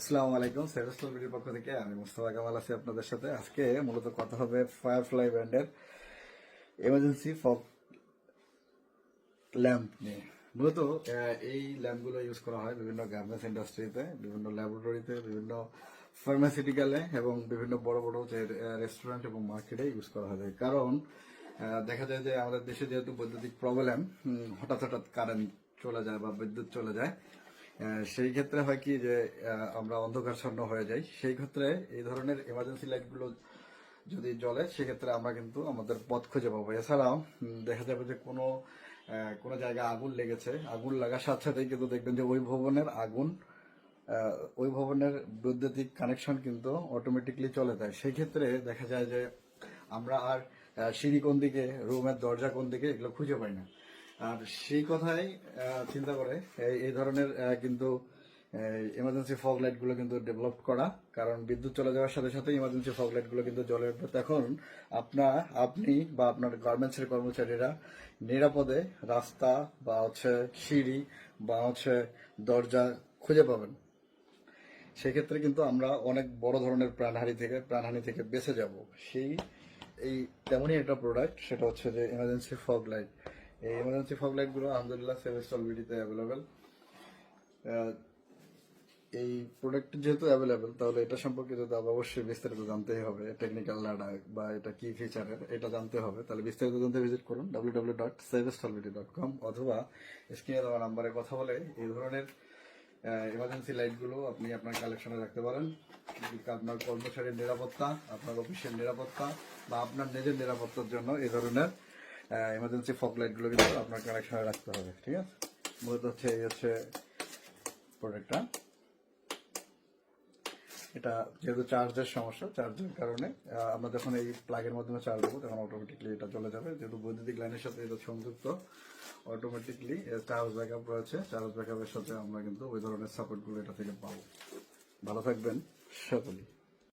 আসসালামু আলাইকুম। সেভেস্টল ভিডিওর পক্ষ থেকে আমি মুস্তাফা কামাল আছি আপনাদের সাথে। আজকে মূলত কথা হবে ফায়ারফ্লাই ব্র্যান্ডের এমার্জেন্সি ফগ ল্যাম্প নিয়ে। মূলত এই ল্যাম্পগুলো ইউজ করা হয় বিভিন্ন গার্মেন্টস ইন্ডাস্ট্রিতে, বিভিন্ন ল্যাবরেটরিতে, বিভিন্ন ফার্মাসিউটিক্যালে এবং বিভিন্ন বড় বড় যে রেস্টুরেন্ট এবং মার্কেটে ইউজ করা হয়। কারণ দেখা যায় যে আমাদের দেশে যেহেতু বৈদ্যুতিক প্রবলেম, হঠাৎ হঠাৎ কারেন্ট চলে যায় বা বিদ্যুৎ চলে যায়, সেই ক্ষেত্রে হয় কি যে আমরা অন্ধকারচ্ছন্ন হয়ে যাই। সেই ক্ষেত্রে এই ধরনের এমার্জেন্সি লাইটগুলো যদি জ্বলে, সেক্ষেত্রে আমরা কিন্তু আমাদের পথ খুঁজে পাবো। এছাড়াও দেখা যাবে যে কোনো জায়গায় আগুন লেগেছে, আগুন লাগার সাথে সাথেই কিন্তু দেখবেন যে ওই ভবনের বৈদ্যুতিক কানেকশন কিন্তু অটোমেটিকলি চলে যায়। সেই ক্ষেত্রে দেখা যায় যে আমরা আর সিঁড়ি কোন দিকে, রুমের দরজা কোন দিকে, এগুলো খুঁজে পাই না। আর সেই কথাই চিন্তা করে এই ধরনের কিন্তু ইমার্জেন্সি ফগ লাইটগুলো কিন্তু ডেভেলপ করা। কারণ বিদ্যুৎ চলে যাওয়ার সাথে সাথে ইমার্জেন্সি ফগ লাইটগুলো কিন্তু জ্বলে উঠবে। তখন আপনি বা আপনার গার্মেন্টসের কর্মচারীরা নিরাপদে রাস্তা বা সিঁড়ি বা দরজা খুঁজে পাবেন। সেক্ষেত্রে কিন্তু আমরা অনেক বড় ধরনের প্রাণহানি থেকে বেঁচে যাব। এই তেমনই একটা প্রোডাক্ট, সেটা হচ্ছে যে ইমার্জেন্সি ফগ লাইট। এই ইমার্জেন্সি ফগ লাইটগুলো আলহামদুলিল্লাহ সেভেস্টল বিডিতে অ্যাভেলেবেল। এই প্রোডাক্ট যেহেতু অ্যাভেলেবেল, তাহলে এটা সম্পর্কে যদি অবশ্যই বিস্তারিত জানতেই হবে, টেকনিক্যাল ডাটা বা এটা কি ফিচারের, এটা জানতে হবে। তাহলে বিস্তারিত জানতে ভিজিট করুন www.savestolvd.com অথবা স্ক্রিনে দেওয়া নাম্বারে কথা বলে এই ধরনের ইমার্জেন্সি লাইটগুলো আপনি আপনার কালেকশনে রাখতে পারেন। আপনার কর্মচারীর নিরাপত্তা, আপনার অফিসের নিরাপত্তা বা আপনার নিজের নিরাপত্তার জন্য এই ধরনের ইমার্জেন্সি ফগ লাইটগুলো কিন্তু আপনার কালেকশনে রাখতে হবে। ঠিক আছে, মূলত এই হচ্ছে প্রোডাক্টটা। এটা যেহেতু চার্জের সমস্যা, চার্জের কারণে আমরা যখন এই প্লাগের মাধ্যমে চার্জ দেবো তখন অটোমেটিকলি এটা চলে যাবে। যেহেতু বৈদ্যুতিক লাইনের সাথে এটা সংযুক্ত, অটোমেটিকলি চার্জ ব্যাকআপ রয়েছে। চার্জ ব্যাকআপের সাথে আমরা কিন্তু ওই ধরনের সাপোর্টগুলো এটা থেকে পাবো। ভালো থাকবেন সকলেই।